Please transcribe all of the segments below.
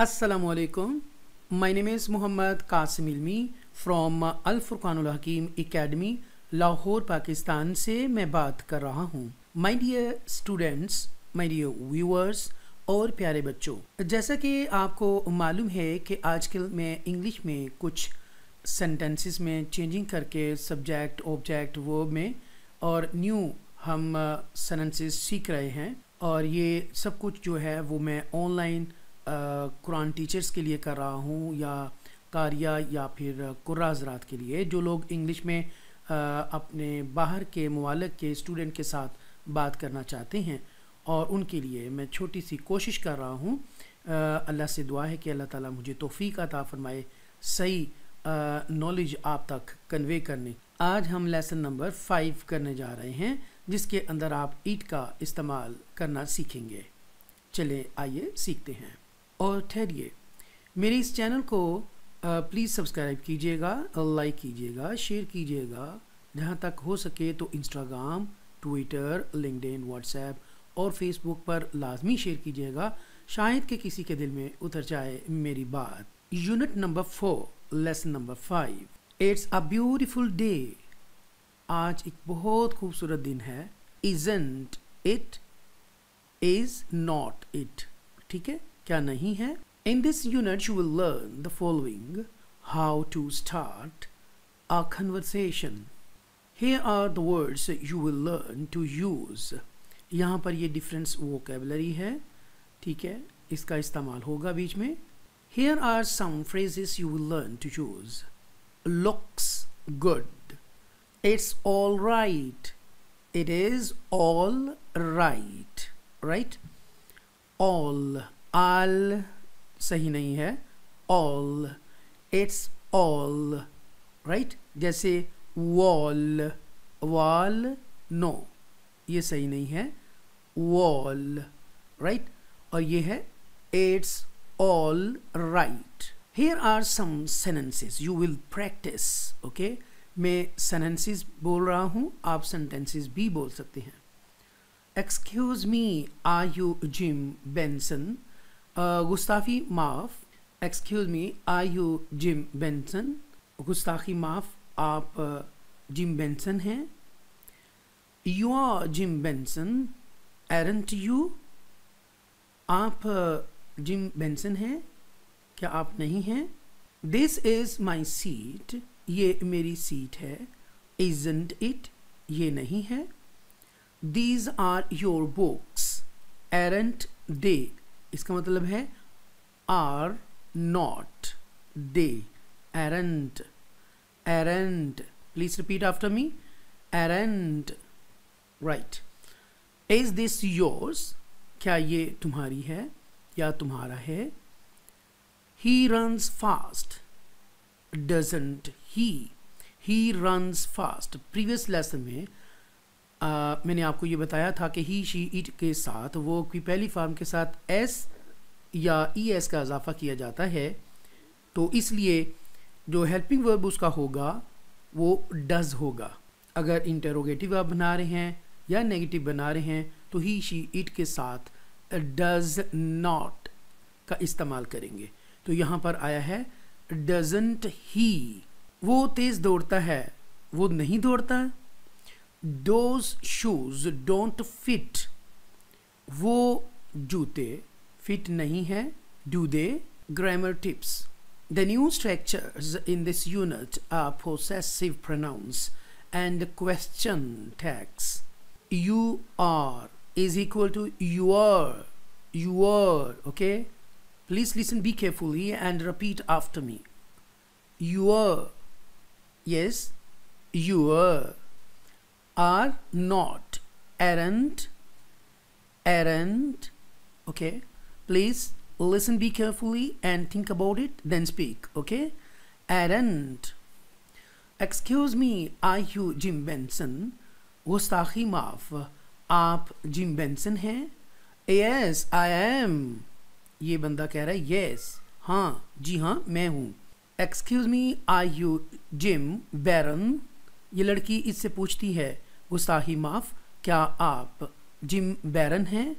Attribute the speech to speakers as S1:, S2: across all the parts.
S1: Assalamu alaikum. My name is Muhammad Qasim ilmi from Al-Furqan Hakeem Academy, Lahore Pakistan से मैं बात कर रहा हूँ। My dear students, my dear viewers और प्यारे बच्चों, जैसा कि आपको मालूम है कि आजकल मैं इंग्लिश में कुछ सेंटेंसेस में चेंजिंग करके सब्जेक्ट, ऑब्जेक्ट, वर्ब में और न्यू हम सेंटेंसेस सीख रहे हैं, और ये सब कुछ जो है वो मैं ऑनलाइन कुरान टीचर्स के लिए कर रहा हूँ, या कारिया या फिर कुर्रा हज़रात के लिए जो लोग इंग्लिश में अपने बाहर के मुवालिक के स्टूडेंट के साथ बात करना चाहते हैं, और उनके लिए मैं छोटी सी कोशिश कर रहा हूँ। अल्लाह से दुआ है कि अल्लाह ताला मुझे तौफीक अता फरमाए सही नॉलेज आप तक कन्वे करने। आज हम लेसन नंबर 5 करने जा रहे हैं, जिसके अंदर आप ईट का इस्तेमाल करना सीखेंगे। चले आइए सीखते हैं। और ठहरिए, मेरे इस चैनल को प्लीज़ सब्सक्राइब कीजिएगा, लाइक कीजिएगा, शेयर कीजिएगा, जहाँ तक हो सके तो इंस्टाग्राम, ट्विटर, लिंक्डइन, व्हाट्सएप और फेसबुक पर लाजमी शेयर कीजिएगा, शायद कि किसी के दिल में उतर जाए मेरी बात। Unit number 4, lesson number 5, it's a beautiful day. आज एक बहुत खूबसूरत दिन है। Isn't it, is not it, ठीक है, क्या नहीं है। In this unit you will learn the following: how to start a conversation. Here are the words you will learn to use. यहाँ पर ये different vocabulary है, ठीक है, इसका इस्तेमाल होगा बीच में। Here are some phrases you will learn to use. Looks good. It's all right. It is all right. Right? All. All सही नहीं है, all, it's all, right? जैसे wall, wall, no, ये सही नहीं है, wall, right? और ये है it's all right. Here are some sentences you will practice, okay? मैं sentences बोल रहा हूँ, आप sentences भी बोल सकते हैं। Excuse me, are you Jim Benson? गुस्ताखी माफ़। Excuse me, are you Jim Benson? गुस्ताखी माफ़, आप जिम बेंसन हैं। You are Jim Benson, aren't you? आप जिम बेंसन हैं, क्या आप नहीं हैं? दिस इज़ माई सीट, ये मेरी सीट है। इजंट इट, ये नहीं है। These are your books, aren't they, इसका मतलब है are not they. Aren't, aren't, please repeat after me, aren't, right. Is this yours, क्या ये तुम्हारी है या तुम्हारा है? He runs fast, doesn't he runs fast. Previous lesson में मैंने आपको ये बताया था कि ही, शी, इट के साथ वो की पहली फॉर्म के साथ एस या ई एस का इजाफा किया जाता है, तो इसलिए जो हेल्पिंग वर्ब उसका होगा वो डज होगा। अगर इंटरोगेटिव आप बना रहे हैं या नेगेटिव बना रहे हैं तो ही, शी, इट के साथ डज नॉट का इस्तेमाल करेंगे। तो यहाँ पर आया है डजंट ही। वो तेज़ दौड़ता है, वो नहीं दौड़ता। Those shoes don't fit. वो जूते फिट नहीं है, do they? Grammar tips. The new structures in this unit are possessive pronouns and question tags. You are is equal to your. Okay? Please listen, be carefully and repeat after me. Your. Yes, your. Are not, aren't, okay? Please listen, be carefully and think about it, then speak, okay? Aren't. Excuse me, are you Jim Benson? गुस्ताखी माफ, आप Jim Benson हैं? Yes, I am. ये बंदा कह रहा है yes, हाँ, जी हाँ, मैं हूँ। Excuse me, are you Jim Barron? ये लड़की इससे पूछती है, गुस्ताखी माफ, क्या आप जिम बैरन हैं?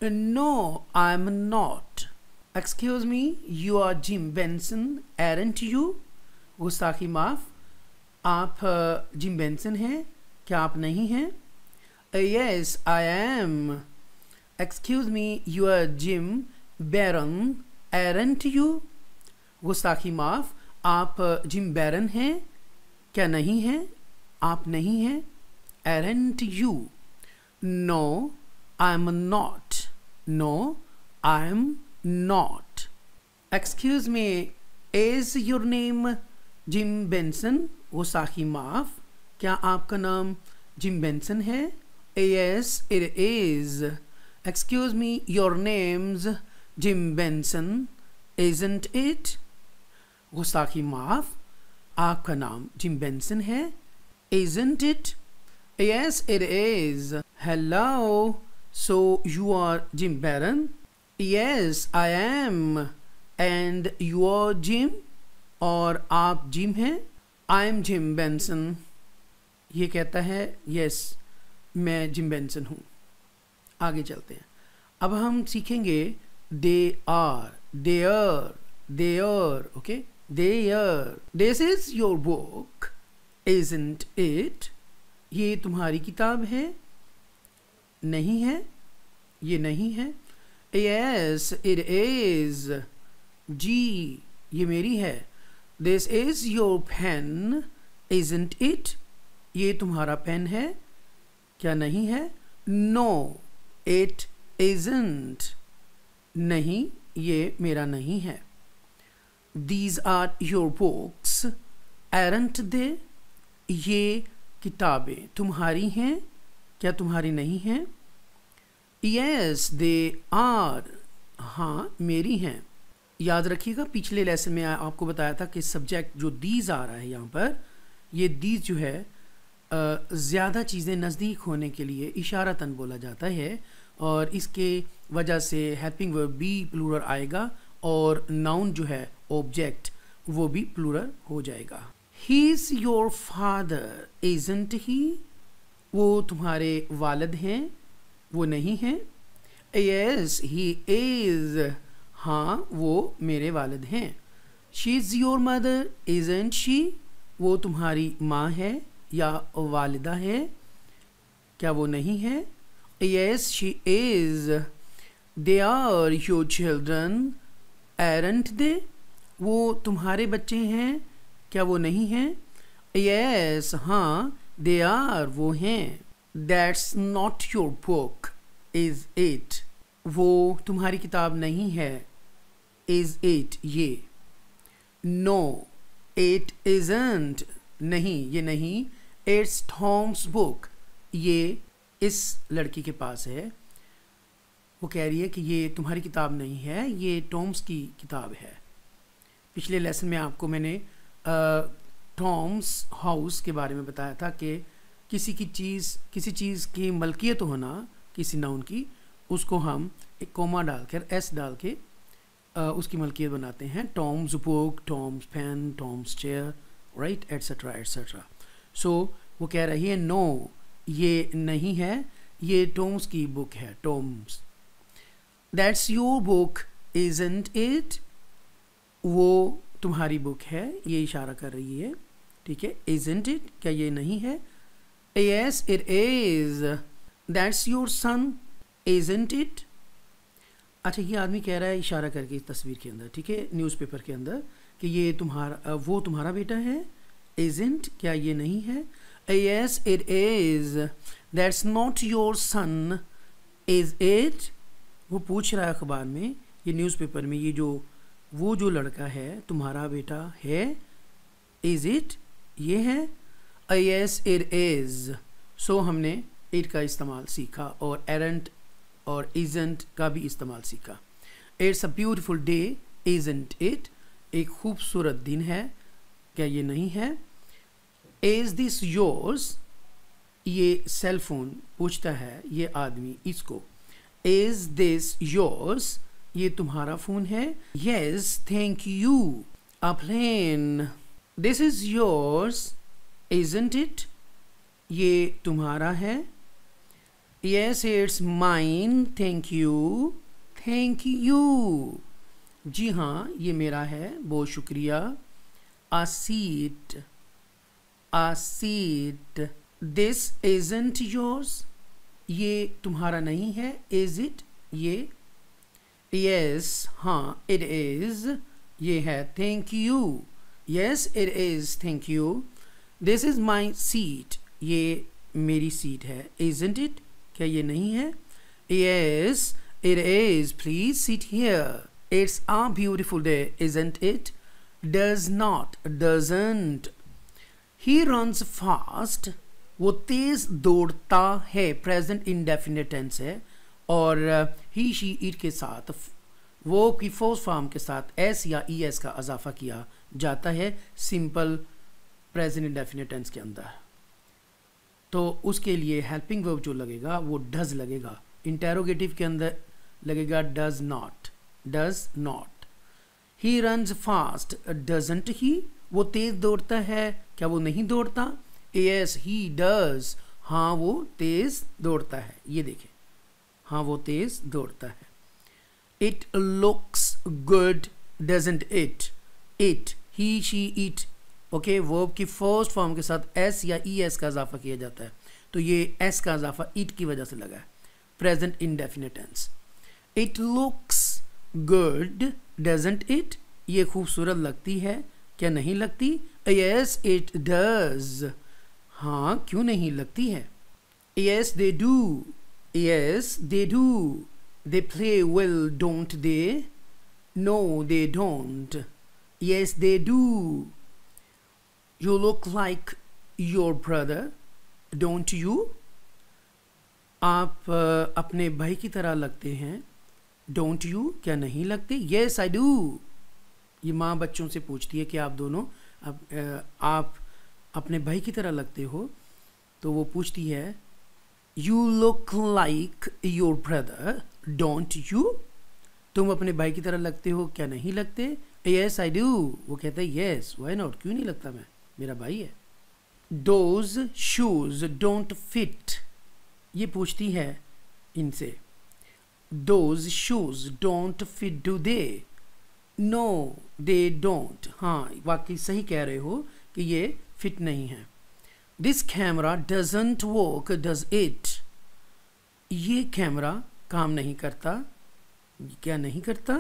S1: No, I am not. Excuse me, you are Jim Benson aren't you? गुस्ताखी माफ, आप जिम बेंसन हैं, क्या आप नहीं हैं? Yes I am. Excuse me, you are Jim Baron aren't you? गुस्ताखी माफ, आप जिम बैरन हैं, क्या नहीं हैं? आप नहीं हैं? Aren't you? No I am not. No I am not. Excuse me, is your name Jim Benson? गुस्ताखी माफ, क्या आपका नाम जिम बेंसन है? Yes it is. Excuse me, your name's Jim Benson isn't it? गुस्ताखी माफ, आपका नाम जिम बेंसन है, isn't it? Yes it is. Hello, so you are Jim Barron? Yes I am. And you are Jim? और आप gym हैं? I am Jim Benson. ये कहता है yes मैं जिम बेंसन हूँ। आगे चलते हैं। अब हम सीखेंगे they are, their, okay? Their. This is your book, isn't it? ये तुम्हारी किताब है? नहीं है? ये नहीं है? Yes, it is. जी, ये मेरी है। This is your pen, isn't it? ये तुम्हारा पेन है? क्या नहीं है? No, it isn't. नहीं, ये मेरा नहीं है। These are your books, aren't they? ये किताबें तुम्हारी हैं, क्या तुम्हारी नहीं हैं? Yes, they are. हाँ, मेरी हैं। याद रखिएगा, पिछले लेसन में आपको बताया था कि सब्जेक्ट जो these आ रहा है यहाँ पर, ये these जो है ज़्यादा चीज़ें नज़दीक होने के लिए इशारतन बोला जाता है, और इसके वजह से हेल्पिंग वर्ब भी प्लूरल आएगा और नाउन जो है ऑब्जेक्ट वो भी प्लूरल हो जाएगा। He is your father, isn't he? वो तुम्हारे वालिद हैं, वो नहीं हैं? Yes he is. हाँ, वो मेरे वालिद हैं। She is your mother, isn't she? वो तुम्हारी माँ है या वालिदा है, क्या वो नहीं है? Yes, she is. They are your children, aren't they? वो तुम्हारे बच्चे हैं, क्या वो नहीं हैं? Yes, हाँ, they are, वो हैं। That's not your book, is it? वो तुम्हारी किताब नहीं है, is it? ये। No, it isn't. नहीं, ये नहीं। It's Tom's book. ये इस लड़की के पास है। वो कह रही है कि ये तुम्हारी किताब नहीं है, ये टॉम्स की किताब है। पिछले लेसन में आपको मैंने टॉम्स हाउस के बारे में बताया था कि किसी चीज़ की मलकियत होना, किसी नाउन की, उसको हम एक कोमा डालकर एस डाल के उसकी मलकियत बनाते हैं। Tom's book, Tom's pen, Tom's chair, right, et cetera et cetera. So वो कह रही है नो, ये नहीं है, ये टॉम्स की बुक है, Tom's. That's your book, isn't it? वो तुम्हारी बुक है, ये इशारा कर रही है, ठीक है। इज़न्ट इट, क्या ये नहीं है? Yes it is. That's your son, isn't it? अच्छा, ये आदमी कह रहा है इशारा करके इस तस्वीर के अंदर, ठीक है, न्यूज़पेपर के अंदर, कि ये वो तुम्हारा बेटा है। इज़न्ट, क्या ये नहीं है? Yes, it is. That's not your son, is it? वो पूछ रहा है अखबार में, ये न्यूज़पेपर में, ये वो जो लड़का है तुम्हारा बेटा है, is it? ये है। Yes, it is. So हमने it का इस्तेमाल सीखा और aren't और isn't का भी इस्तेमाल सीखा। It's a beautiful day, isn't it? एक खूबसूरत दिन है, क्या ये नहीं है? Is this yours? ये सेल फोन पूछता है ये आदमी इसको। Is this yours? ये तुम्हारा फ़ोन है? Yes, thank you. A plane. This is yours, isn't it? ये तुम्हारा है? Yes, it's mine. Thank you. Thank you. जी हाँ, ये मेरा है, बहुत शुक्रिया। A seat, a seat. This isn't yours. ये तुम्हारा नहीं है. Is it? ये. Yes, हाँ, it is. ये है. Thank you. Yes, it is. Thank you. This is my seat. ये मेरी सीट है. Isn't it? क्या ये नहीं है? Yes, it is. Please sit here. It's a beautiful day, isn't it? Does not, doesn't. He runs fast. वो तेज दौड़ता है. प्रेजेंट इंडेफिनिट टेंस है और ही शी इट के साथ वो की फर्स्ट फॉर्म के साथ एस या ई एस का इजाफा किया जाता है सिंपल प्रेजेंट इंडेफिनिट टेंस के अंदर। तो उसके लिए हेल्पिंग वर्ब जो लगेगा वो डज लगेगा। इंटेरोगेटिव के अंदर लगेगा does not, does not. He runs fast, doesn't ही। वो तेज दौड़ता है, क्या वो नहीं दौड़ता? यस ही डज, हाँ वो तेज दौड़ता है। ये देखें, हाँ वो तेज दौड़ता है। It looks good, doesn't it? It, he, she, it, okay, verb की फर्स्ट फॉर्म के साथ एस या ई एस का इजाफा किया जाता है, तो ये एस का इजाफा इट की वजह से लगा है। Present indefinite tense. It looks good, doesn't it? ये खूबसूरत लगती है, क्या नहीं लगती? यस इट डज, हाँ क्यों नहीं लगती है? Yes they do, yes they do. They play well, don't they? No they don't, yes they do. You look like your brother, don't you? आप अपने भाई की तरह लगते हैं, don't you? क्या नहीं लगते? Yes, I do. ये माँ बच्चों से पूछती है कि आप दोनों आप अपने भाई की तरह लगते हो, तो वो पूछती है You look like your brother, don't you? तुम अपने भाई की तरह लगते हो, क्या नहीं लगते? Yes, I do. वो कहता है yes, why not? क्यों नहीं लगता मैं, मेरा भाई है। Those shoes don't fit. ये पूछती है इनसे, Those shoes don't fit, do they? No, they don't. हाँ वाकई सही कह रहे हो कि ये फिट नहीं है। This camera doesn't work, does it? ये कैमरा काम नहीं करता, क्या नहीं करता?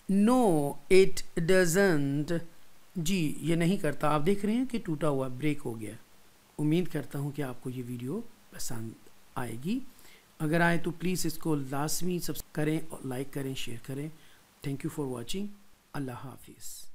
S1: No, it doesn't. जी ये नहीं करता। आप देख रहे हैं कि टूटा हुआ ब्रेक हो गया। उम्मीद करता हूँ कि आपको ये वीडियो पसंद आएगी। अगर आए तो प्लीज़ इसको लाजमी सब्सक्राइब करें और लाइक करें, शेयर करें। Thank you for watching. अल्लाह हाफिज़।